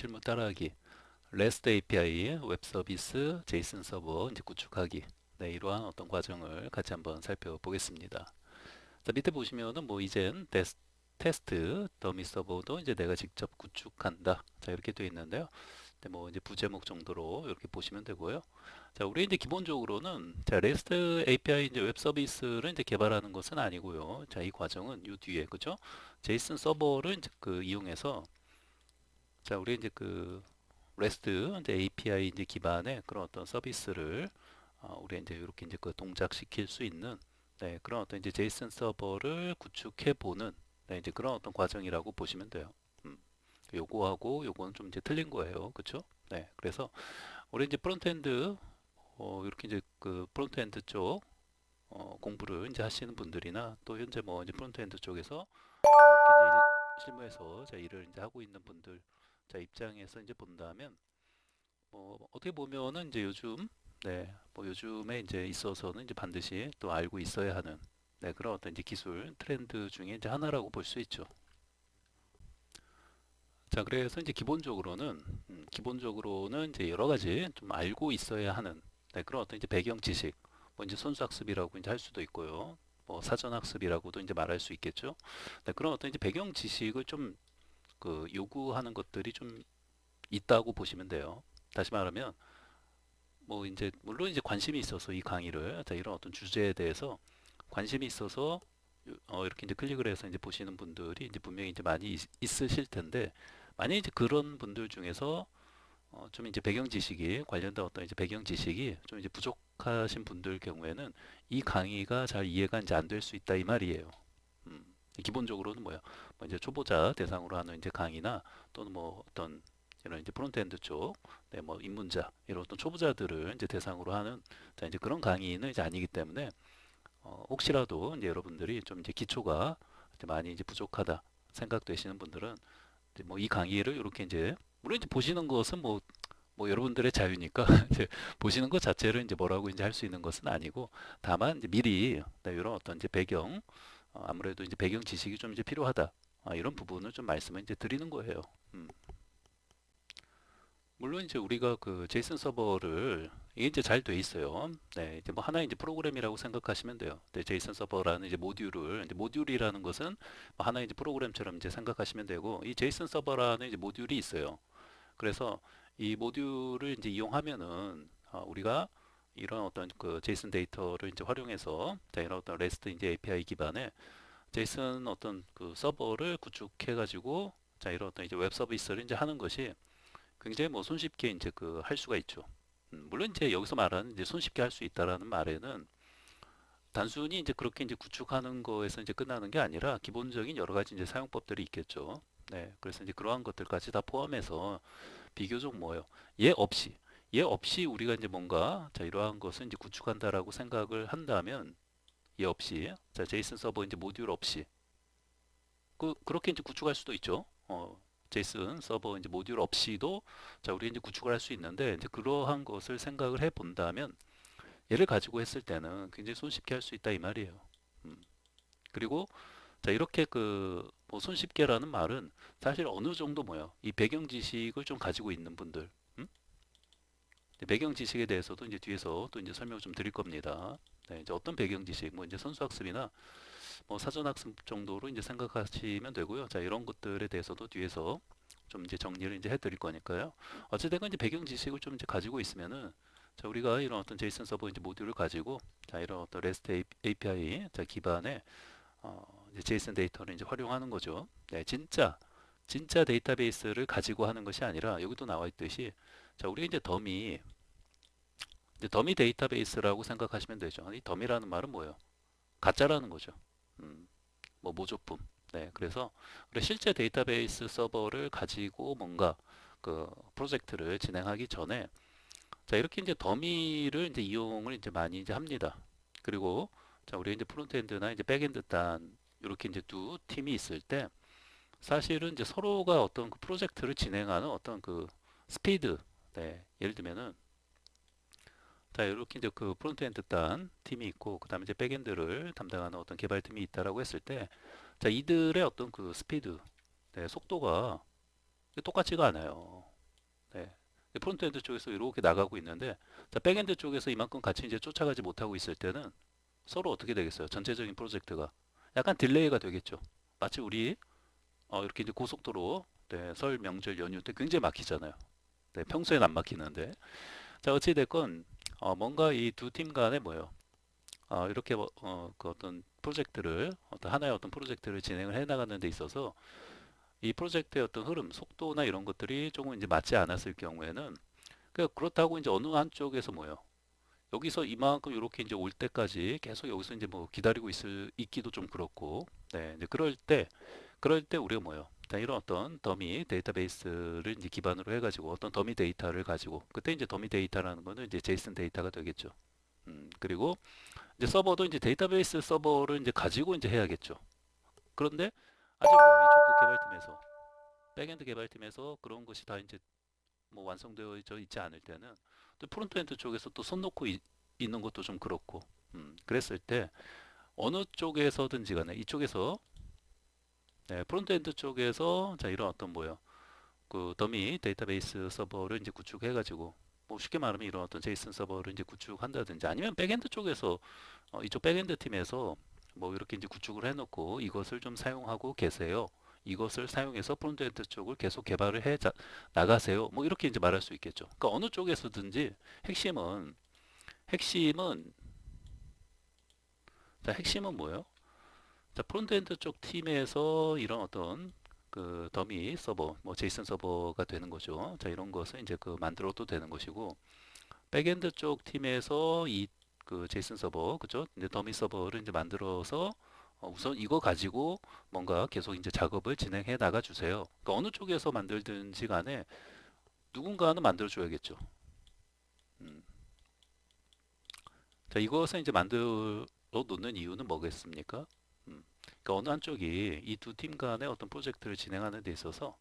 실무 따라하기, REST API, 웹 서비스, 제이슨 서버 이제 구축하기. 네, 이러한 어떤 과정을 같이 한번 살펴보겠습니다. 자, 밑에 보시면은 뭐 이젠 테스트 더미 서버도 이제 내가 직접 구축한다. 자, 이렇게 되어 있는데요. 네, 뭐 이제 부제목 정도로 이렇게 보시면 되고요. 자, 우리 이제 기본적으로는 자, REST API 이제 웹 서비스를 이제 개발하는 것은 아니고요. 자, 이 과정은 요 뒤에 그죠? 제이슨 서버를 이제 이용해서 자, 우리 이제 REST 이제 API 이제 기반의 그런 어떤 서비스를 우리 이제 이렇게 이제 동작시킬 수 있는 네, 그런 어떤 이제 제이슨 서버를 구축해 보는 네, 이제 그런 어떤 과정이라고 보시면 돼요. 요거하고 요거는 좀 이제 틀린 거예요. 그렇죠? 네. 그래서 우리 이제 프론트엔드 이렇게 이제 프론트엔드 쪽 공부를 이제 하시는 분들이나 또 현재 뭐 이제 프론트엔드 쪽에서 이렇게 이제 실무에서 자 일을 이제 하고 있는 분들 자 입장에서 이제 본다면 뭐 어떻게 보면은 이제 요즘 네, 뭐 요즘에 이제 있어서는 이제 반드시 또 알고 있어야 하는 네, 그런 어떤 이제 기술 트렌드 중에 이제 하나라고 볼 수 있죠. 자, 그래서 이제 기본적으로는 이제 여러 가지 좀 알고 있어야 하는 네, 그런 어떤 이제 배경 지식, 뭐 이제 손수학습이라고 이제 할 수도 있고요. 뭐 사전학습이라고도 이제 말할 수 있겠죠. 네, 그런 어떤 이제 배경 지식을 좀 요구하는 것들이 좀 있다고 보시면 돼요. 다시 말하면 뭐 이제 물론 이제 관심이 있어서 이 강의를 자, 이런 어떤 주제에 대해서 관심이 있어서 이렇게 이제 클릭을 해서 이제 보시는 분들이 이제 분명히 이제 많이 있으실 텐데 만약에 이제 그런 분들 중에서 좀 이제 배경 지식이 관련된 어떤 이제 배경 지식이 좀 이제 부족하신 분들 경우에는 이 강의가 잘 이해가 이제 안 될 수 있다 이 말이에요. 음, 기본적으로는 뭐야? 뭐 이제 초보자 대상으로 하는 이제 강의나 또는 뭐 어떤 이런 이제 프론트엔드 쪽, 네, 뭐 입문자 이런 어떤 초보자들을 이제 대상으로 하는 자 이제 그런 강의는 이제 아니기 때문에 혹시라도 이제 여러분들이 좀 이제 기초가 이제 많이 이제 부족하다 생각되시는 분들은 이제 뭐 이 강의를 이렇게 이제 물론 이제 보시는 것은 뭐 여러분들의 자유니까 이제 보시는 것 자체를 이제 뭐라고 이제 할 수 있는 것은 아니고 다만 이제 미리 네, 이런 어떤 이제 배경 아무래도 이제 배경 지식이 좀 이제 필요하다 이런 부분을 좀 말씀을 이제 드리는 거예요. 음. 물론 이제 우리가 그 제이슨 서버를 이게 이제 잘 돼 있어요. 네, 이제 뭐 하나의 이제 프로그램이라고 생각하시면 돼요. 네, 제이슨 서버라는 이제 모듈을 이제 모듈이라는 것은 뭐 하나의 이제 프로그램처럼 이제 생각하시면 되고 이 제이슨 서버라는 이제 모듈이 있어요. 그래서 이 모듈을 이제 이용하면은 우리가 이런 어떤 그 제이슨 데이터를 이제 활용해서 자, 이런 어떤 REST 이제 API 기반의 제이슨 어떤 그 서버를 구축해 가지고 자, 이런 어떤 이제 웹 서비스를 이제 하는 것이 굉장히 뭐 손쉽게 이제 할 수가 있죠. 물론 이제 여기서 말하는 이제 손쉽게 할 수 있다라는 말에는 단순히 이제 그렇게 이제 구축하는 거에서 이제 끝나는 게 아니라 기본적인 여러 가지 이제 사용법들이 있겠죠. 네, 그래서 이제 그러한 것들까지 다 포함해서 비교적 뭐예요? 얘 없이 우리가 이제 뭔가 자 이러한 것을 이제 구축한다라고 생각을 한다면 얘 없이 자 제이슨 서버 이제 모듈 없이 그렇게 이제 구축할 수도 있죠. 제이슨 서버 이제 모듈 없이도 자 우리 이제 구축을 할 수 있는데 이제 그러한 것을 생각을 해 본다면 얘를 가지고 했을 때는 굉장히 손쉽게 할 수 있다 이 말이에요. 음. 그리고 자 이렇게 뭐 손쉽게라는 말은 사실 어느 정도 뭐야 이 배경 지식을 좀 가지고 있는 분들 배경 지식에 대해서도 이제 뒤에서 또 이제 설명을 좀 드릴 겁니다. 네, 이제 어떤 배경 지식, 뭐 이제 선수학습이나 뭐 사전학습 정도로 이제 생각하시면 되고요. 자, 이런 것들에 대해서도 뒤에서 좀 이제 정리를 이제 해드릴 거니까요. 어찌됐건 이제 배경 지식을 좀 이제 가지고 있으면은 자, 우리가 이런 어떤 제이슨 서버 이제 모듈을 가지고 자, 이런 어떤 REST API 자, 기반의 이제 제이슨 데이터를 이제 활용하는 거죠. 네, 진짜 데이터베이스를 가지고 하는 것이 아니라 여기도 나와 있듯이 자, 우리 이제 더미 데이터베이스라고 생각하시면 되죠. 이 더미라는 말은 뭐예요? 가짜라는 거죠. 음, 뭐 모조품. 네, 그래서 우리 실제 데이터베이스 서버를 가지고 뭔가 프로젝트를 진행하기 전에 자 이렇게 이제 더미를 이제 이용을 이제 많이 이제 합니다. 그리고 자 우리 이제 프론트엔드나 이제 백엔드 단 이렇게 이제 두 팀이 있을 때 사실은 이제 서로가 어떤 그 프로젝트를 진행하는 어떤 스피드 네, 예를 들면은 자, 이렇게 이제 프론트엔드 단 팀이 있고, 그 다음에 이제 백엔드를 담당하는 어떤 개발팀이 있다라고 했을 때, 자, 이들의 어떤 스피드, 네, 속도가 똑같지가 않아요. 프론트엔드 쪽에서 이렇게 나가고 있는데, 자, 백엔드 쪽에서 이만큼 같이 이제 쫓아가지 못하고 있을 때는 서로 어떻게 되겠어요? 전체적인 프로젝트가 약간 딜레이가 되겠죠. 마치 우리 이렇게 이제 고속도로, 네, 설 명절 연휴 때 굉장히 막히잖아요. 네, 평소엔 안 막히는데. 자, 어찌 됐건 뭔가 이 두 팀 간에 뭐예요? 이렇게 그 어떤 프로젝트를 어떤 하나의 어떤 프로젝트를 진행을 해 나가는 데 있어서 이 프로젝트의 어떤 흐름, 속도나 이런 것들이 조금 이제 맞지 않았을 경우에는 그렇다고 이제 어느 한쪽에서 뭐예요? 여기서 이만큼 이렇게 이제 올 때까지 계속 여기서 이제 뭐 기다리고 있기도 좀 그렇고, 네, 이제 그럴 때 우리가 뭐예요? 자, 이런 어떤 더미 데이터베이스를 이제 기반으로 해가지고 어떤 더미 데이터를 가지고, 그때 이제 더미 데이터라는 거는 이제 제이슨 데이터가 되겠죠. 그리고 이제 서버도 이제 데이터베이스 서버를 이제 가지고 이제 해야겠죠. 그런데 아직 뭐예요? 이쪽 그 개발팀에서, 백엔드 개발팀에서 그런 것이 다 이제 뭐 완성되어 있지 않을 때는 또 프론트엔드 쪽에서 또 손 놓고 있는 것도 좀 그렇고, 그랬을 때 어느 쪽에서든지 간에 이쪽에서, 네, 프론트엔드 쪽에서 자 이런 어떤 뭐요 그 더미 데이터베이스 서버를 이제 구축해 가지고 뭐 쉽게 말하면 이런 어떤 제이슨 서버를 이제 구축한다든지, 아니면 백엔드 쪽에서 이쪽 백엔드 팀에서 뭐 이렇게 이제 구축을 해놓고 이것을 좀 사용하고 계세요. 이것을 사용해서 프론트엔드 쪽을 계속 개발을 나가세요. 뭐 이렇게 이제 말할 수 있겠죠. 그러니까 어느 쪽에서든지 핵심은 핵심은 뭐예요? 자, 프론트엔드 쪽 팀에서 이런 어떤 그 더미 서버, 뭐 제이슨 서버가 되는 거죠. 자, 이런 것을 이제 그 만들어도 되는 것이고, 백엔드 쪽 팀에서 이 그 제이슨 서버, 그죠? 이제 더미 서버를 이제 만들어서 우선 이거 가지고 뭔가 계속 이제 작업을 진행해 나가 주세요. 그러니까 어느 쪽에서 만들든지 간에 누군가는 만들어 줘야겠죠. 음. 자, 이것을 이제 만들어 놓는 이유는 뭐겠습니까? 그러니까 어느 한쪽이 이 두 팀 간의 어떤 프로젝트를 진행하는 데 있어서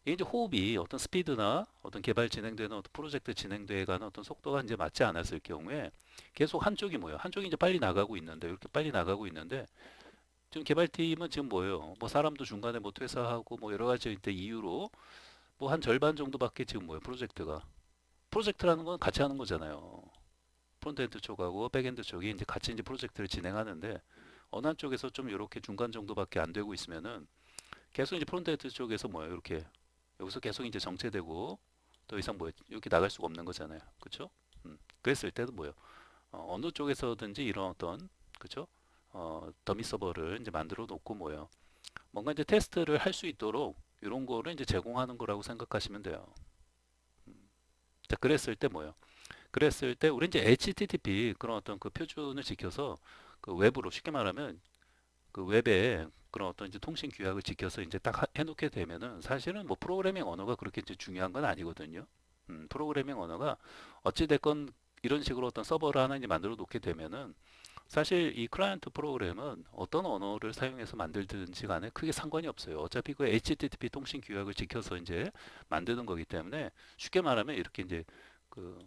이게 이제 호흡이 어떤 스피드나 어떤 개발 진행되는 어떤 프로젝트 진행돼 가는 어떤 속도가 이제 맞지 않았을 경우에 계속 한쪽이 뭐예요? 한쪽이 이제 빨리 나가고 있는데, 이렇게 빨리 나가고 있는데 지금 개발팀은 지금 뭐예요? 뭐 사람도 중간에 뭐 퇴사하고 뭐 여러 가지 이제 이유로 뭐 한 절반 정도밖에 지금 뭐예요? 프로젝트라는 건 같이 하는 거잖아요. 프론트엔드 쪽하고 백엔드 쪽이 이제 같이 이제 프로젝트를 진행하는데 어느 한쪽에서 좀 이렇게 중간 정도밖에 안 되고 있으면은 계속 이제 프론트엔드 쪽에서 뭐예요? 이렇게 여기서 계속 이제 정체되고 더 이상 뭐 이렇게 나갈 수가 없는 거잖아요. 그렇죠? 그랬을 때도 뭐예요? 어느 쪽에서든지 이런 어떤 그렇죠? 더미 서버를 이제 만들어 놓고 뭐예요? 뭔가 이제 테스트를 할 수 있도록 이런 거를 이제 제공하는 거라고 생각하시면 돼요. 자, 그랬을 때 뭐예요? 그랬을 때 우리 이제 HTTP 그런 어떤 그 표준을 지켜서 그 웹으로 쉽게 말하면 그 웹에 그런 어떤 이제 통신 규약을 지켜서 이제 딱 해놓게 되면은 사실은 뭐 프로그래밍 언어가 그렇게 이제 중요한 건 아니거든요. 프로그래밍 언어가 어찌 됐건 이런 식으로 어떤 서버를 하나 이제 만들어 놓게 되면은 사실 이 클라이언트 프로그램은 어떤 언어를 사용해서 만들든지 간에 크게 상관이 없어요. 어차피 그 HTTP 통신 규약을 지켜서 이제 만드는 거기 때문에 쉽게 말하면 그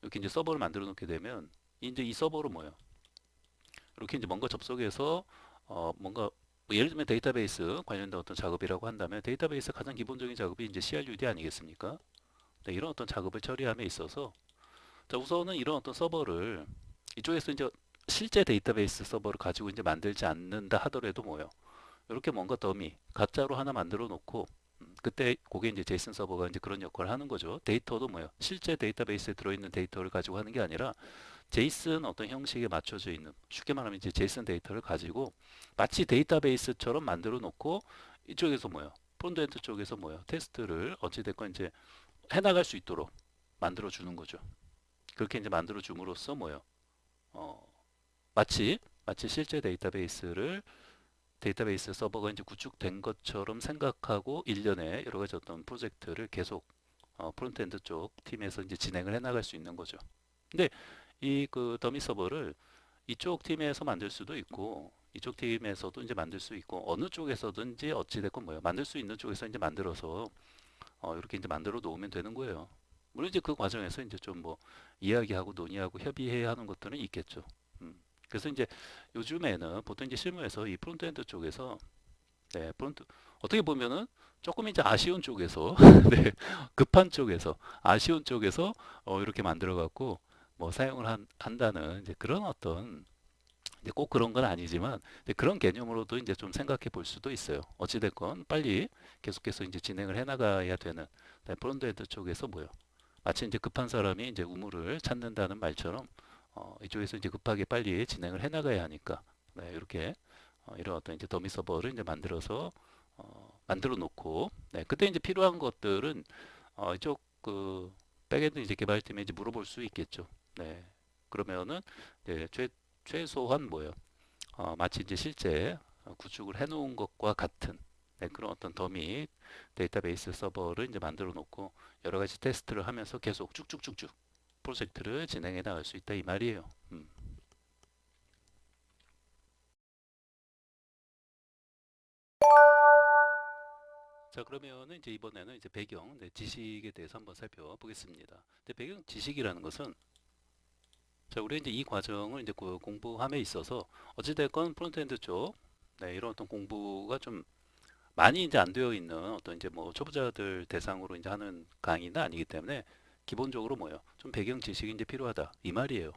이렇게 이제 서버를 만들어 놓게 되면 이제 이 서버로 뭐예요? 이렇게 이제 뭔가 접속해서 뭔가 뭐 예를 들면 데이터베이스 관련된 어떤 작업이라고 한다면 데이터베이스 가장 기본적인 작업이 이제 CRUD 아니겠습니까? 네, 이런 어떤 작업을 처리함에 있어서 자, 우선은 이런 어떤 서버를 이쪽에서 이제 실제 데이터베이스 서버를 가지고 이제 만들지 않는다 하더라도 뭐예요? 이렇게 뭔가 더미 가짜로 하나 만들어 놓고 그때 그게 이제 제이슨 서버가 이제 그런 역할을 하는 거죠. 데이터도 뭐예요? 실제 데이터베이스에 들어있는 데이터를 가지고 하는 게 아니라 제이슨 어떤 형식에 맞춰져 있는, 쉽게 말하면 이제 제이슨 데이터를 가지고 마치 데이터베이스처럼 만들어 놓고 이쪽에서 뭐예요? 프론트엔드 쪽에서 뭐예요? 테스트를 어찌됐건 이제 해나갈 수 있도록 만들어 주는 거죠. 그렇게 이제 만들어 줌으로써 뭐예요? 어, 마치 실제 데이터베이스 서버가 이제 구축된 것처럼 생각하고 일련의 여러 가지 어떤 프로젝트를 계속 프론트엔드 쪽 팀에서 이제 진행을 해 나갈 수 있는 거죠. 근데 이 그 더미 서버를 이쪽 팀에서 만들 수도 있고 이쪽 팀에서도 이제 만들 수 있고 어느 쪽에서든지 어찌 됐건 뭐예요? 만들 수 있는 쪽에서 이제 만들어서 이렇게 이제 만들어 놓으면 되는 거예요. 물론 이제 그 과정에서 이제 좀 뭐 이야기하고 논의하고 협의해야 하는 것들은 있겠죠. 그래서 이제 요즘에는 보통 이제 실무에서 이 프론트엔드 쪽에서 네, 프론트 어떻게 보면은 조금 이제 아쉬운 쪽에서 네, 급한 쪽에서 아쉬운 쪽에서 이렇게 만들어 갖고 뭐 사용을 한다는 이제 그런 어떤 이제 꼭 그런 건 아니지만 이제 그런 개념으로도 이제 좀 생각해 볼 수도 있어요. 어찌 됐건 빨리 계속해서 이제 진행을 해 나가야 되는 네, 프론트엔드 쪽에서 뭐요? 마치 이제 급한 사람이 이제 우물을 찾는다는 말처럼 이쪽에서 이제 급하게 빨리 진행을 해 나가야 하니까 네, 이렇게 이런 어떤 이제 더미 서버를 이제 만들어서 만들어 놓고 네, 그때 이제 필요한 것들은 이쪽 그 백엔드 이제 개발팀에 이제 물어볼 수 있겠죠. 네. 그러면은 이제 최소한 뭐예요? 마치 이제 실제 구축을 해 놓은 것과 같은 네, 그런 어떤 더미 데이터베이스 서버를 이제 만들어 놓고 여러 가지 테스트를 하면서 계속 쭉쭉쭉쭉 프로젝트를 진행해 나갈 수 있다 이 말이에요. 자, 그러면은 이제 이번에는 이제 배경, 네, 지식에 대해서 한번 살펴보겠습니다. 근데 배경 지식이라는 것은 자, 우리 이제 이 과정을 이제 그 공부함에 있어서 어찌됐건 프론트엔드 쪽, 네, 이런 어떤 공부가 좀 많이 이제 안 되어 있는 어떤 이제 뭐 초보자들 대상으로 이제 하는 강의는 아니기 때문에 기본적으로 뭐예요? 좀 배경 지식이 이제 필요하다 이 말이에요.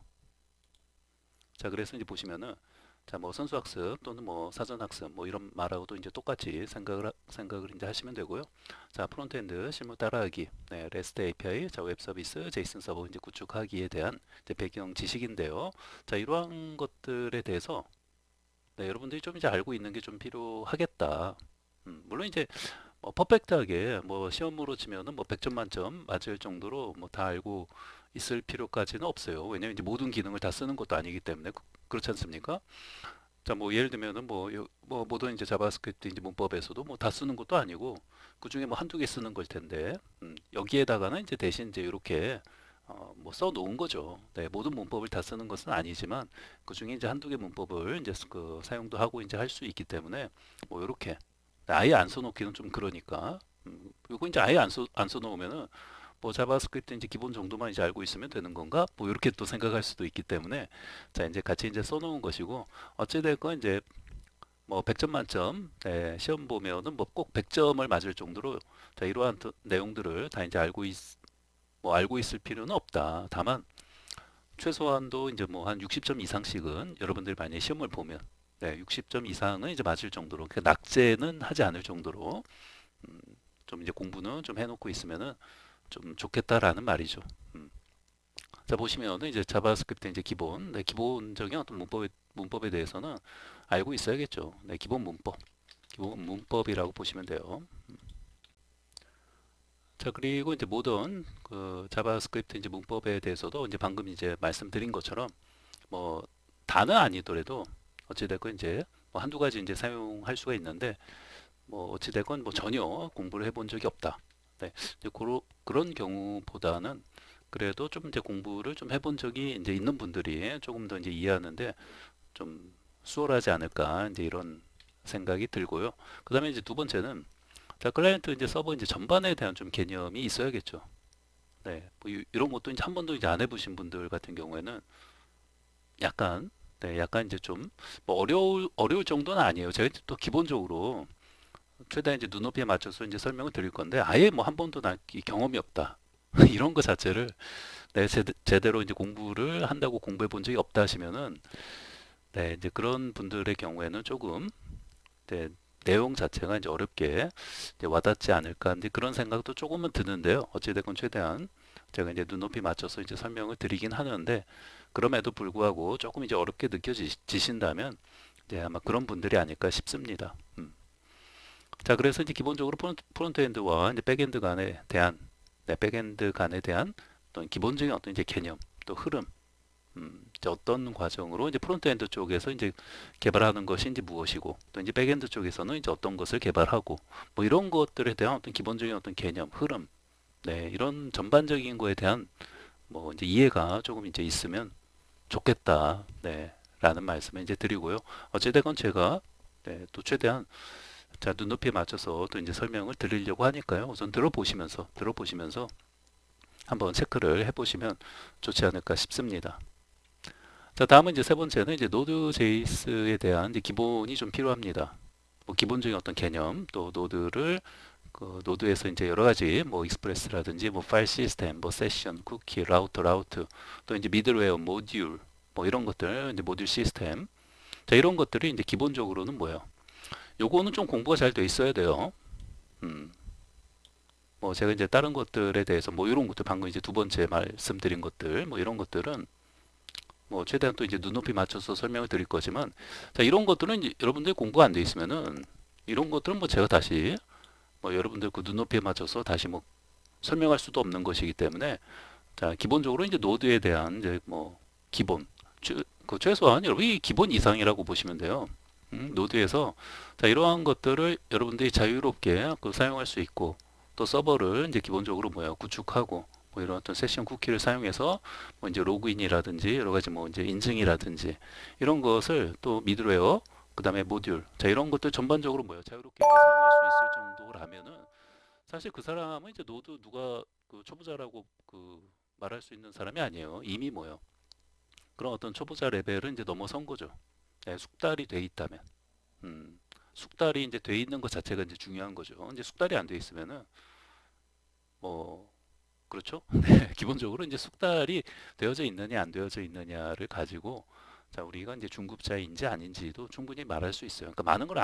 자, 그래서 이제 보시면은 자, 뭐 선수학습 또는 뭐 사전학습 뭐 이런 말하고도 이제 똑같이 생각을 이제 하시면 되고요. 자, 프론트엔드 실무 따라하기, 네, REST API, 자, 웹 서비스, 제이슨 서버 이제 구축하기에 대한 이제 배경 지식인데요. 자, 이러한 것들에 대해서 네, 여러분들이 좀 이제 알고 있는 게 좀 필요하겠다. 물론 이제 뭐 퍼펙트하게 뭐 시험으로 치면은 뭐 100점 만점 맞을 정도로 뭐 다 알고 있을 필요까지는 없어요. 왜냐면 이제 모든 기능을 다 쓰는 것도 아니기 때문에 그렇지 않습니까? 자, 뭐 예를 들면은 뭐 모든 이제 자바스크립트 이제 문법에서도 뭐 다 쓰는 것도 아니고 그중에 뭐 한두 개 쓰는 걸 텐데 여기에다가는 이제 대신 이제 이렇게 뭐 써놓은 거죠. 네, 모든 문법을 다 쓰는 것은 아니지만 그중에 이제 한두 개 문법을 이제 그 사용도 하고 이제 할 수 있기 때문에 뭐 이렇게 아예 안 써놓기는 좀 그러니까 그리고 이제 아예 안 써놓으면은 뭐 자바스크립트 이제 기본 정도만 이제 알고 있으면 되는 건가? 뭐 이렇게 또 생각할 수도 있기 때문에 자 이제 같이 이제 써놓은 것이고 어찌됐건 이제 뭐 100점 만점 네, 시험 보면은 뭐 꼭 100점을 맞을 정도로 자 이러한 내용들을 다 이제 뭐 알고 있을 필요는 없다. 다만 최소한도 이제 뭐 한 60점 이상씩은 여러분들 만약에 시험을 보면 네, 60점 이상은 이제 맞을 정도로 그 낙제는 하지 않을 정도로 음, 좀 이제 공부는 좀 해놓고 있으면은 좀 좋겠다라는 말이죠. 음. 자 보시면은 이제 자바스크립트 이제 기본, 네, 기본적인 어떤 문법에 대해서는 알고 있어야겠죠. 네, 기본 문법이라고 보시면 돼요. 자 그리고 이제 모든 그 자바스크립트 이제 문법에 대해서도 이제 방금 이제 말씀드린 것처럼 뭐 다는 아니더라도 어찌됐건 이제 뭐 한두 가지 이제 사용할 수가 있는데 뭐 어찌됐건 뭐 전혀 공부를 해본 적이 없다. 네, 이제 그런 경우보다는 그래도 좀 이제 공부를 좀 해본 적이 이제 있는 분들이 조금 더 이제 이해하는데 좀 수월하지 않을까 이제 이런 생각이 들고요. 그다음에 이제 두 번째는 자 클라이언트 이제 서버 이제 전반에 대한 좀 개념이 있어야겠죠. 네, 뭐 이런 것도 이제 한 번도 이제 안 해보신 분들 같은 경우에는 약간 네, 약간 이제 좀 뭐 어려울 정도는 아니에요. 제가 이제 또 기본적으로 최대한 이제 눈높이에 맞춰서 이제 설명을 드릴 건데 아예 뭐 한 번도 이 경험이 없다. 이런 거 자체를 네, 제대로 이제 공부를 한다고 공부해 본 적이 없다 하시면은 네, 이제 그런 분들의 경우에는 조금 네, 내용 자체가 이제 어렵게 이제 와닿지 않을까 이제 그런 생각도 조금은 드는데요. 어찌됐건 최대한 제가 이제 눈높이 맞춰서 이제 설명을 드리긴 하는데 그럼에도 불구하고 조금 이제 어렵게 느껴지신다면 이제 아마 그런 분들이 아닐까 싶습니다. 자, 그래서 이제 기본적으로 프론트엔드와 이제 백엔드 간에 대한 백엔드 간에 대한 어떤 기본적인 어떤 이제 개념 또 흐름 이제 어떤 과정으로 이제 프론트엔드 쪽에서 이제 개발하는 것이 이제 무엇이고 또 이제 백엔드 쪽에서는 이제 어떤 것을 개발하고 뭐 이런 것들에 대한 어떤 기본적인 어떤 개념, 흐름, 네, 이런 전반적인 거에 대한 뭐 이제 이해가 조금 이제 있으면 좋겠다, 네, 라는 말씀을 이제 드리고요. 어찌되건 제가 네, 또 최대한 자 눈높이에 맞춰서 또 이제 설명을 드리려고 하니까요. 우선 들어보시면서 한번 체크를 해보시면 좋지 않을까 싶습니다. 자, 다음은 이제 세 번째는 이제 노드 제이스에 대한 이제 기본이 좀 필요합니다. 뭐 기본적인 어떤 개념 또 노드를 그 노드에서 이제 여러 가지 뭐 익스프레스라든지 뭐 파일 시스템, 뭐 세션, 쿠키, 라우터 또 이제 미들웨어, 모듈 뭐 이런 것들 이제 모듈 시스템 자 이런 것들이 이제 기본적으로는 뭐예요? 요거는 좀 공부가 잘 돼 있어야 돼요. 음. 뭐 제가 이제 다른 것들에 대해서 뭐 이런 것들 방금 이제 두 번째 말씀드린 것들 뭐 이런 것들은 뭐 최대한 또 이제 눈높이 맞춰서 설명을 드릴 거지만 자 이런 것들은 이제 여러분들이 공부가 안 돼 있으면은 이런 것들은 뭐 제가 다시 뭐 여러분들 그 눈높이에 맞춰서 다시 뭐 설명할 수도 없는 것이기 때문에 자 기본적으로 이제 노드에 대한 이제 뭐 기본 그 최소한 여러분이 기본 이상이라고 보시면 돼요. 노드에서 자 이러한 것들을 여러분들이 자유롭게 그 사용할 수 있고 또 서버를 이제 기본적으로 뭐야 구축하고 뭐 이런 어떤 세션 쿠키를 사용해서 뭐 이제 로그인이라든지 여러 가지 뭐 이제 인증이라든지 이런 것을 또 미드웨어 그다음에 모듈 자 이런 것들 전반적으로 뭐야 자유롭게 이제 사용할 수 있을 정도라면은 사실 그 사람은 이제 노드 누가 그 초보자라고 그 말할 수 있는 사람이 아니에요. 이미 뭐요 그런 어떤 초보자 레벨은 이제 넘어선 거죠. 네, 숙달이 돼 있다면. 숙달이 이제 돼 있는 것 자체가 이제 중요한 거죠. 이제 숙달이 안 돼 있으면은 뭐 그렇죠? 네, 기본적으로 이제 숙달이 되어져 있느냐 안 되어져 있느냐를 가지고 자 우리가 이제 중급자인지 아닌지도 충분히 말할 수 있어요. 그러니까 많은 걸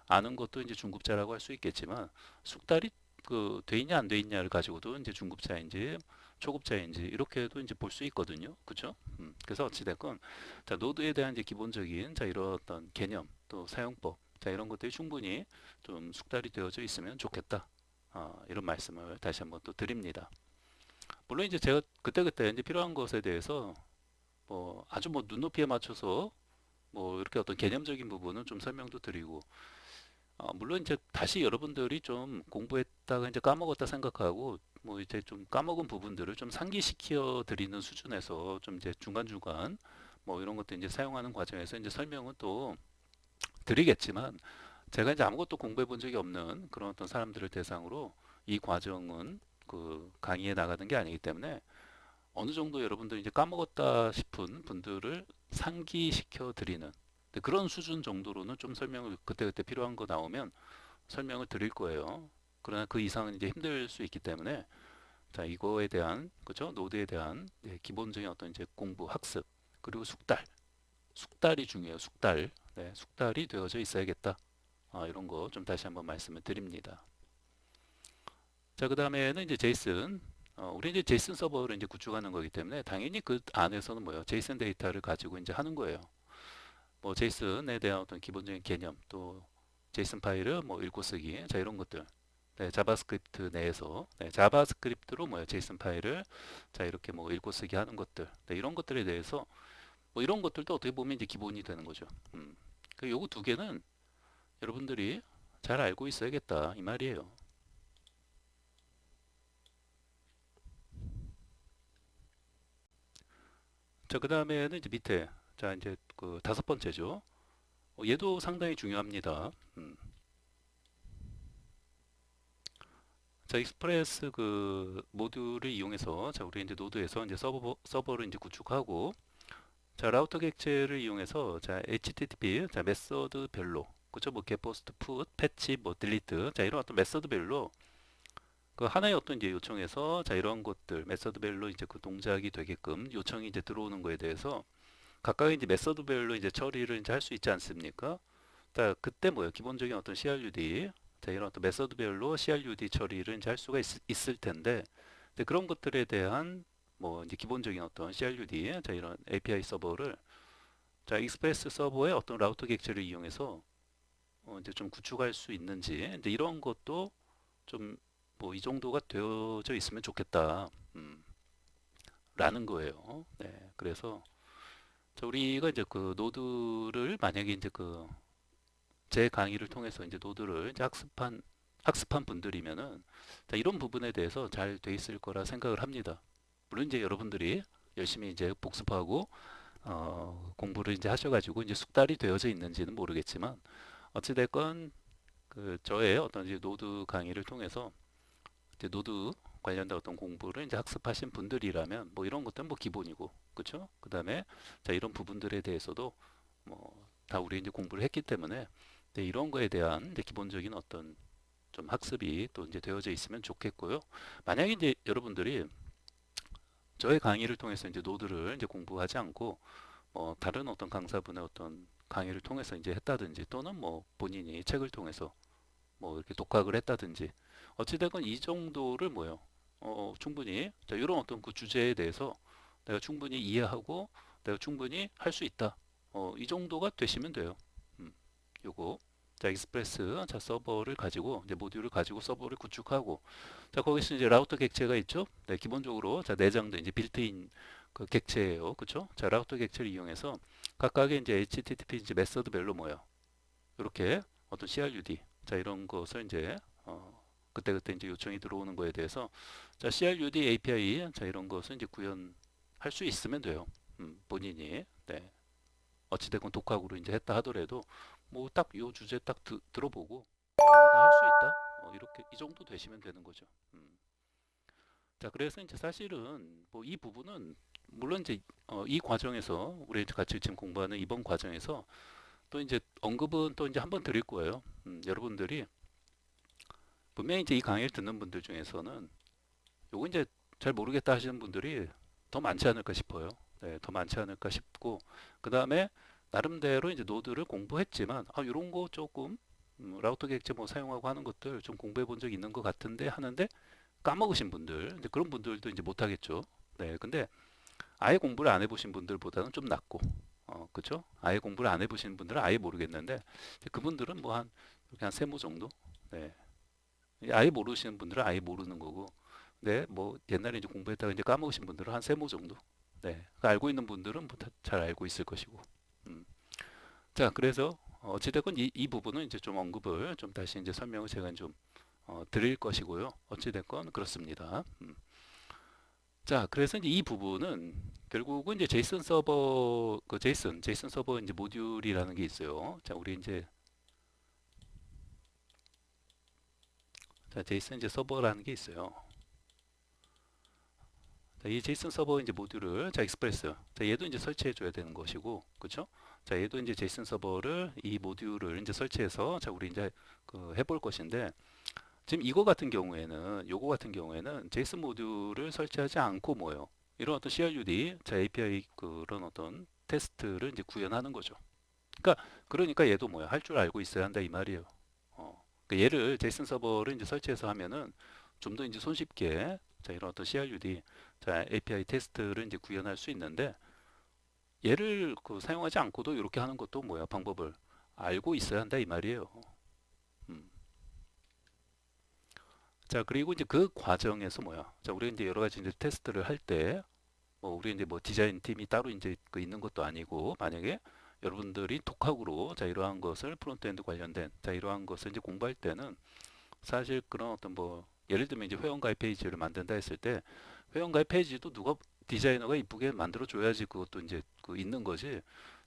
아는 것도 이제 중급자라고 할 수 있겠지만 숙달이 그 돼 있냐 안 돼 있냐를 가지고도 이제 중급자인지 초급자인지 이렇게도 이제 볼 수 있거든요. 그렇죠? 그래서 어찌됐건 자 노드에 대한 이제 기본적인 자 이런 어떤 개념 또 사용법 자 이런 것들이 충분히 좀 숙달이 되어져 있으면 좋겠다. 이런 말씀을 다시 한번 또 드립니다. 물론 이제 제가 그때그때 이제 필요한 것에 대해서 뭐 아주 뭐 눈높이에 맞춰서 뭐 이렇게 어떤 개념적인 부분은 좀 설명도 드리고 물론 이제 다시 여러분들이 좀 공부했다가 이제 까먹었다 생각하고 뭐 이제 좀 까먹은 부분들을 좀 상기시켜 드리는 수준에서 좀 이제 중간중간 뭐 이런 것도 이제 사용하는 과정에서 이제 설명은 또 드리겠지만 제가 이제 아무것도 공부해 본 적이 없는 그런 어떤 사람들을 대상으로 이 과정은 그 강의에 나가는 게 아니기 때문에 어느 정도 여러분들이 이제 까먹었다 싶은 분들을 상기시켜 드리는 그런 수준 정도로는 좀 설명을 그때그때 필요한 거 나오면 설명을 드릴 거예요. 그러나 그 이상은 이제 힘들 수 있기 때문에 자 이거에 대한 그죠 노드에 대한 기본적인 어떤 이제 공부 학습 그리고 숙달이 중요해요. 숙달 숙달이 되어져 있어야겠다. 이런 거 좀 다시 한번 말씀을 드립니다. 자, 그 다음에는 이제 제이슨. 우리 이제 제이슨 서버를 이제 구축하는 거기 때문에 당연히 그 안에서는 뭐예요? 제이슨 데이터를 가지고 이제 하는 거예요. 뭐 제이슨에 대한 어떤 기본적인 개념, 또 제이슨 파일을 뭐 읽고 쓰기, 자 이런 것들. 네, 자바스크립트 내에서 자바스크립트로 뭐예요? 제이슨 파일을 자 이렇게 뭐 읽고 쓰기 하는 것들. 네, 이런 것들에 대해서 뭐 이런 것들도 어떻게 보면 이제 기본이 되는 거죠. 그 요거 두 개는 여러분들이 잘 알고 있어야겠다 이 말이에요. 자, 그 다음에는 이제 밑에 자 이제 그 다섯 번째죠. 얘도 상당히 중요합니다. 자, 익스프레스 그 모듈을 이용해서 자 우리 이제 노드에서 이제 서버를 이제 구축하고 자 라우터 객체를 이용해서 자 HTTP 자 메서드별로 그쵸 뭐 get, post, put, patch, 뭐 delete 자 이런 어떤 메서드별로 그 하나의 어떤 이제 요청에서 자 이런 것들 메서드별로 이제 그 동작이 되게끔 요청이 이제 들어오는 거에 대해서 각각의 이제 메서드별로 이제 처리를 이제 할 수 있지 않습니까? 자, 그때 뭐예요? 기본적인 어떤 CRUD, 자, 이런 어떤 메서드별로 CRUD 처리를 이제 할 수가 있을 텐데, 근데 그런 것들에 대한 뭐 이제 기본적인 어떤 CRUD, 자, 이런 API 서버를 자, 익스프레스 서버의 어떤 라우터 객체를 이용해서 이제 좀 구축할 수 있는지, 이제 이런 것도 좀 뭐 이 정도가 되어져 있으면 좋겠다, 라는 거예요. 네, 그래서 자, 우리가 이제 그 노드를 만약에 이제 그 제 강의를 통해서 이제 노드를 이제 학습한 분들이면은 자, 이런 부분에 대해서 잘 돼 있을 거라 생각을 합니다. 물론 이제 여러분들이 열심히 이제 복습하고 공부를 이제 하셔가지고 이제 숙달이 되어져 있는지는 모르겠지만 어찌됐건 그 저의 어떤 이제 노드 강의를 통해서 이제 노드 관련된 어떤 공부를 이제 학습하신 분들이라면 뭐 이런 것들은 뭐 기본이고 그렇죠? 그다음에 자 이런 부분들에 대해서도 뭐 다 우리 이제 공부를 했기 때문에 네, 이런 거에 대한 이제 기본적인 어떤 좀 학습이 또 이제 되어져 있으면 좋겠고요. 만약에 이제 여러분들이 저의 강의를 통해서 이제 노드를 이제 공부하지 않고 다른 어떤 강사분의 어떤 강의를 통해서 이제 했다든지 또는 뭐 본인이 책을 통해서 뭐 이렇게 독학을 했다든지 어찌됐건 이 정도를 뭐요 충분히 자, 이런 어떤 그 주제에 대해서 내가 충분히 이해하고 내가 충분히 할 수 있다 이 정도가 되시면 돼요. 요거 자 익스프레스 자 서버를 가지고 이제 모듈을 가지고 서버를 구축하고 자 거기서 이제 라우터 객체가 있죠. 네, 기본적으로 자 내장된 이제 빌트인 그 객체예요. 그렇죠? 자 라우터 객체를 이용해서 각각의 이제 HTTP 이제 메서드별로 뭐요 이렇게 어떤 CRUD 자 이런 것을 이제 그때그때 이제 요청이 들어오는 거에 대해서 자 CRUD API 자 이런 것을 이제 구현할 수 있으면 돼요. 본인이 네 어찌됐건 독학으로 이제 했다 하더라도 뭐 딱 요 주제 딱 들어보고 나 할 수 있다 이렇게 이 정도 되시면 되는 거죠. 자 그래서 이제 사실은 뭐 이 부분은 물론 이제 이 과정에서 우리 이제 같이 지금 공부하는 이번 과정에서 또 이제 언급은 또 이제 한번 드릴 거예요. 여러분들이 분명히 이제 이 강의를 듣는 분들 중에서는 요거 이제 잘 모르겠다 하시는 분들이 더 많지 않을까 싶어요. 네, 더 많지 않을까 싶고 그 다음에 나름대로 이제 노드를 공부했지만 이런 거 조금 라우터 객체 뭐 사용하고 하는 것들 좀 공부해 본 적 있는 것 같은데 하는데 까먹으신 분들 이제 그런 분들도 이제 못 하겠죠. 네, 근데 아예 공부를 안 해보신 분들보다는 좀 낫고 그쵸? 아예 공부를 안 해보신 분들은 아예 모르겠는데 그분들은 뭐 한 이렇게 한 세모 정도. 네, 아예 모르시는 분들은 아예 모르는 거고, 네, 뭐 옛날에 이제 공부했다가 이제 까먹으신 분들은 한 세모 정도. 네, 그 알고 있는 분들은 뭐잘 알고 있을 것이고. 음. 자, 그래서 어찌됐건 이 부분은 이제 좀 언급을 좀 다시 이제 설명을 제가 좀 드릴 것이고요. 어찌됐건 그렇습니다. 자, 그래서 이제 이 부분은 결국은 이제 제이슨 서버 그 제이슨 서버 이제 모듈이라는 게 있어요. 자, 우리 이제 자, 제이슨 이제 서버라는 게 있어요. 자, 이 제이슨 서버 이제 모듈을 자 익스프레스 자 얘도 이제 설치해 줘야 되는 것이고 그렇죠? 자 얘도 이제 제이슨 서버를 이 모듈을 이제 설치해서 자 우리 이제 그 해볼 것인데 지금 이거 같은 경우에는 요거 같은 경우에는 제이슨 모듈을 설치하지 않고 뭐요 이런 어떤 CRUD 자 API 그런 어떤 테스트를 이제 구현하는 거죠. 그러니까 얘도 뭐야 할 줄 알고 있어야 한다 이 말이에요. 그러니까 얘를 제이슨 서버를 이제 설치해서 하면은 좀 더 이제 손쉽게 자 이런 어떤 CRUD 자 API 테스트를 이제 구현할 수 있는데 얘를 그 사용하지 않고도 이렇게 하는 것도 뭐야 방법을 알고 있어야 한다 이 말이에요. 음. 자 그리고 이제 그 과정에서 뭐야 자 우리가 이제 여러 가지 이제 테스트를 할 때 뭐 우리 이제 뭐 디자인 팀이 따로 이제 그 있는 것도 아니고 만약에 여러분들이 독학으로 자 이러한 것을 프론트엔드 관련된 자 이러한 것을 이제 공부할 때는 사실 그런 어떤 뭐 예를 들면 이제 회원가입 페이지를 만든다 했을 때 회원가입 페이지도 누가 디자이너가 이쁘게 만들어 줘야지 그것도 이제 그 있는 거지.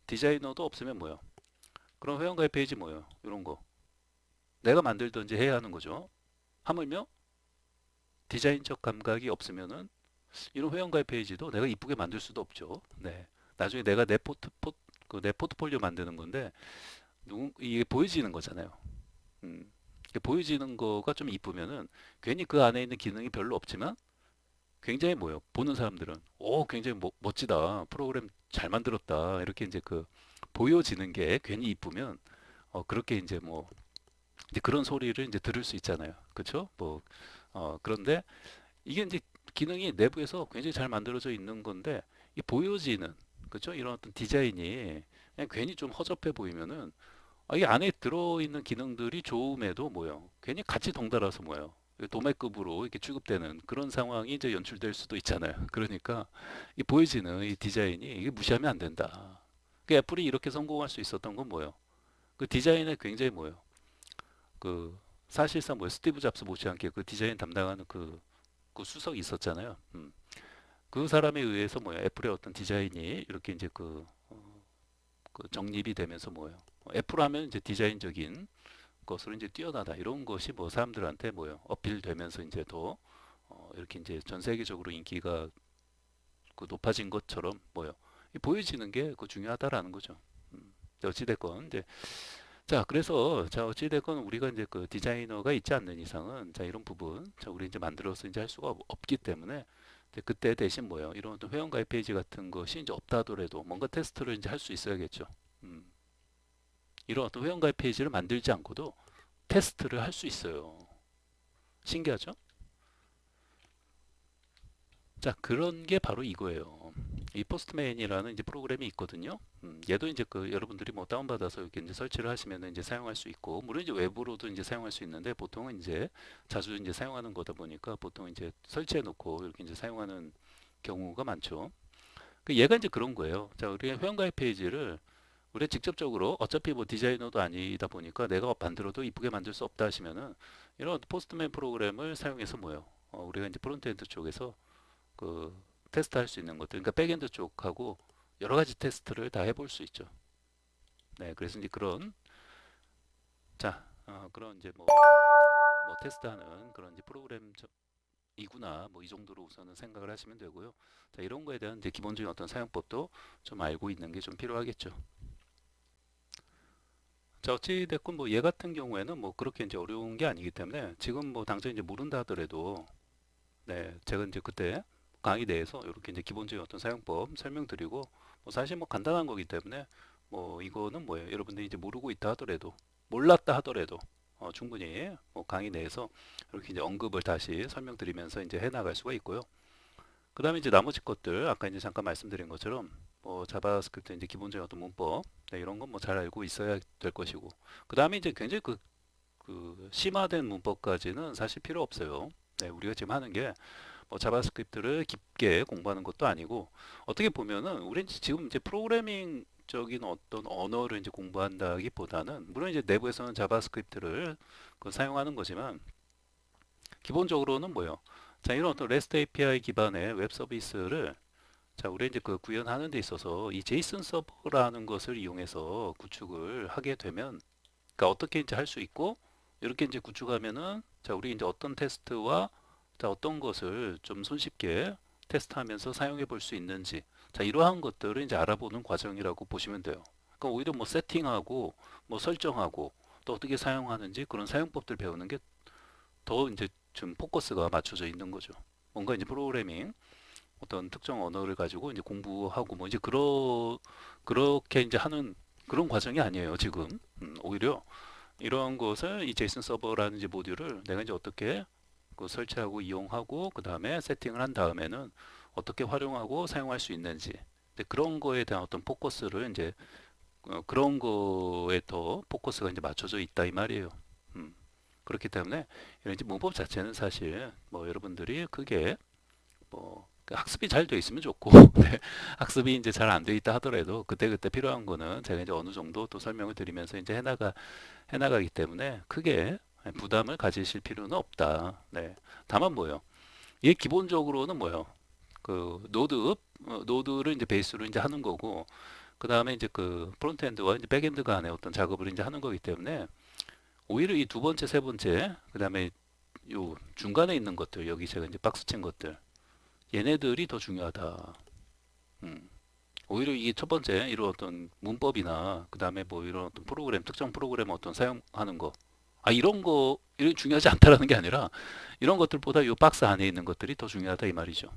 디자이너도 없으면 뭐야? 그럼 회원가입 페이지 뭐예요? 이런 거 내가 만들든지 해야 하는 거죠. 하물며 디자인적 감각이 없으면은 이런 회원가입 페이지도 내가 이쁘게 만들 수도 없죠. 네. 나중에 내가 내 포트폴리오 만드는 건데 이게 보여지는 거잖아요. 이게 보여지는 거가 좀 이쁘면은 괜히 그 안에 있는 기능이 별로 없지만 굉장히 뭐예요? 보는 사람들은 굉장히 멋지다. 프로그램 잘 만들었다. 이렇게 이제 그 보여지는 게 괜히 이쁘면 그렇게 이제 뭐 이제 그런 소리를 이제 들을 수 있잖아요. 그렇죠? 뭐 그런데 이게 이제 기능이 내부에서 굉장히 잘 만들어져 있는 건데 이 보여지는 그렇죠? 이런 어떤 디자인이 그냥 괜히 좀 허접해 보이면은 이 안에 들어있는 기능들이 좋음에도 뭐요? 괜히 같이 덩달아서 뭐요? 도매급으로 이렇게 취급되는 그런 상황이 이제 연출될 수도 있잖아요. 그러니까 이 보여지는 이 디자인이 이게 무시하면 안 된다. 그 애플이 이렇게 성공할 수 있었던 건 뭐예요? 그 디자인에 굉장히 뭐예요? 그 사실상 뭐예요? 스티브 잡스 못지않게 그 디자인 담당하는 그 수석이 있었잖아요. 그 사람에 의해서 뭐예요? 애플의 어떤 디자인이 이렇게 이제 그 정립이 되면서 뭐예요? 애플 하면 이제 디자인적인 것으로 이제 뛰어나다 이런 것이 뭐 사람들한테 뭐요 어필되면서 이제 더 이렇게 이제 전 세계적으로 인기가 그 높아진 것처럼 뭐요 보여지는 게 그 중요하다라는 거죠. 어찌됐건 이제 자, 그래서 자 어찌됐건 우리가 이제 그 디자이너가 있지 않는 이상은 자 이런 부분 자 우리 이제 만들어서 이제 할 수가 없기 때문에 이제 그때 대신 뭐예요? 이런 어떤 회원가입 페이지 같은 것이 이제 없다 하더라도 뭔가 테스트를 이제 할 수 있어야겠죠. 음, 이런 어떤 회원가입 페이지를 만들지 않고도 테스트를 할 수 있어요. 신기하죠? 자, 그런 게 바로 이거예요. 이 포스트맨이라는 이제 프로그램이 있거든요. 얘도 이제 그 여러분들이 뭐 다운받아서 이렇게 이제 설치를 하시면 이제 사용할 수 있고, 물론 이제 외부로도 이제 사용할 수 있는데 보통은 이제 자주 이제 사용하는 거다 보니까 보통 이제 설치해 놓고 이렇게 이제 사용하는 경우가 많죠. 그 얘가 이제 그런 거예요. 자, 우리 회원가입 페이지를 우리가 직접적으로 어차피 뭐 디자이너도 아니다 보니까 내가 만들어도 이쁘게 만들 수 없다 하시면은 이런 포스트맨 프로그램을 사용해서 뭐예요? 우리가 이제 프론트엔드 쪽에서 그 테스트할 수 있는 것들, 그러니까 백엔드 쪽하고 여러 가지 테스트를 다 해볼 수 있죠. 네, 그래서 이제 그런 자 그런 이제 뭐 테스트하는 그런 이제 프로그램이구나 뭐 이 정도로 우선은 생각을 하시면 되고요. 자, 이런 거에 대한 이제 기본적인 어떤 사용법도 좀 알고 있는 게 좀 필요하겠죠. 자, 어찌 됐건 뭐 얘 같은 경우에는 뭐 그렇게 이제 어려운 게 아니기 때문에 지금 뭐 당장 이제 모른다 하더라도 네, 제가 이제 그때 강의 내에서 이렇게 이제 기본적인 어떤 사용법 설명드리고 뭐 사실 뭐 간단한 거기 때문에 뭐 이거는 뭐예요? 여러분들이 이제 모르고 있다 하더라도 몰랐다 하더라도 충분히 뭐 강의 내에서 이렇게 이제 언급을 다시 설명드리면서 이제 해 나갈 수가 있고요. 그다음에 이제 나머지 것들 아까 이제 잠깐 말씀드린 것처럼 뭐 자바스크립트 이제 기본적인 어떤 문법 네, 이런 건 뭐 잘 알고 있어야 될 것이고 그다음에 이제 굉장히 그 심화된 문법까지는 사실 필요 없어요. 네, 우리가 지금 하는 게 뭐 자바스크립트를 깊게 공부하는 것도 아니고 어떻게 보면은 우리는 지금 이제 프로그래밍적인 어떤 언어를 이제 공부한다기보다는 물론 이제 내부에서는 자바스크립트를 그 사용하는 거지만 기본적으로는 뭐예요? 자, 이런 어떤 REST API 기반의 웹 서비스를 자, 우리 이제 그 구현하는 데 있어서 이 제이슨 서버라는 것을 이용해서 구축을 하게 되면 그러니까 어떻게 이제 할 수 있고 이렇게 이제 구축하면은 자 우리 이제 어떤 테스트와 자 어떤 것을 좀 손쉽게 테스트하면서 사용해 볼 수 있는지 자 이러한 것들을 이제 알아보는 과정이라고 보시면 돼요. 그러니까 오히려 뭐 세팅하고 뭐 설정하고 또 어떻게 사용하는지 그런 사용법들 배우는 게 더 이제 좀 포커스가 맞춰져 있는 거죠. 뭔가 이제 프로그래밍 어떤 특정 언어를 가지고 이제 공부하고 뭐 이제 그렇게 이제 하는 그런 과정이 아니에요, 지금. 오히려 이러한 것을 이 제이슨 서버라는 이제 모듈을 내가 이제 어떻게 그 설치하고 이용하고 그 다음에 세팅을 한 다음에는 어떻게 활용하고 사용할 수 있는지 이제 그런 거에 대한 어떤 포커스를 이제 그런 거에 더 포커스가 이제 맞춰져 있다 이 말이에요. 음. 그렇기 때문에 이런 이제 문법 자체는 사실 뭐 여러분들이 크게 뭐그 학습이 잘 돼 있으면 좋고 네. 학습이 이제 잘 안 돼 있다 하더라도 그때그때 필요한 거는 제가 이제 어느 정도 또 설명을 드리면서 이제 해나가기 때문에 크게 부담을 가지실 필요는 없다. 네. 다만 뭐예요? 이게 기본적으로는 뭐예요? 그 노드를 이제 베이스로 이제 하는 거고 그 다음에 이제 그 프론트엔드와 이제 백엔드 간의 어떤 작업을 이제 하는 거기 때문에 오히려 이 두 번째, 세 번째, 그 다음에 요 중간에 있는 것들 여기 제가 이제 박스 친 것들 얘네들이 더 중요하다. 음. 오히려 이게 첫 번째 이런 어떤 문법이나 그 다음에 뭐 이런 어떤 프로그램 특정 프로그램 어떤 사용하는 거 이런 거 이런 중요하지 않다라는 게 아니라 이런 것들보다 이 박스 안에 있는 것들이 더 중요하다 이 말이죠.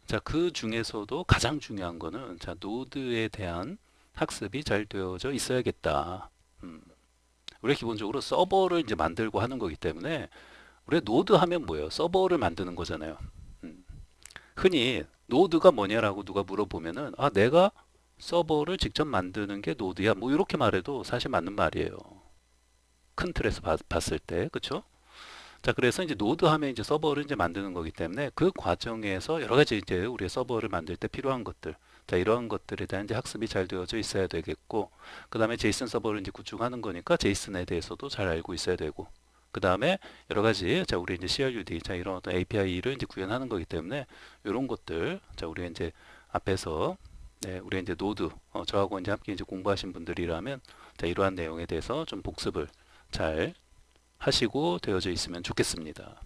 자, 그 중에서도 가장 중요한 거는 자, 노드에 대한 학습이 잘 되어져 있어야겠다. 음. 우리가 기본적으로 서버를 이제 만들고 하는 거기 때문에 우리가 노드 하면 뭐예요? 서버를 만드는 거잖아요. 음. 흔히 노드가 뭐냐라고 누가 물어보면은 내가 서버를 직접 만드는 게 노드야. 뭐 이렇게 말해도 사실 맞는 말이에요. 큰 틀에서 봤을 때, 그렇죠? 자, 그래서 이제 노드 하면 이제 서버를 이제 만드는 거기 때문에 그 과정에서 여러 가지 이제 우리 서버를 만들 때 필요한 것들, 자, 이러한 것들에 대한 이제 학습이 잘 되어져 있어야 되겠고, 그 다음에 제이슨 서버를 이제 구축하는 거니까 제이슨에 대해서도 잘 알고 있어야 되고, 그 다음에 여러 가지, 자, 우리 이제 CRUD, 자, 이런 어떤 API를 이제 구현하는 거기 때문에 이런 것들, 자, 우리가 이제 앞에서 네, 우리 이제 노드, 저하고 이제 함께 이제 공부하신 분들이라면, 자, 이러한 내용에 대해서 좀 복습을 잘 하시고 되어져 있으면 좋겠습니다.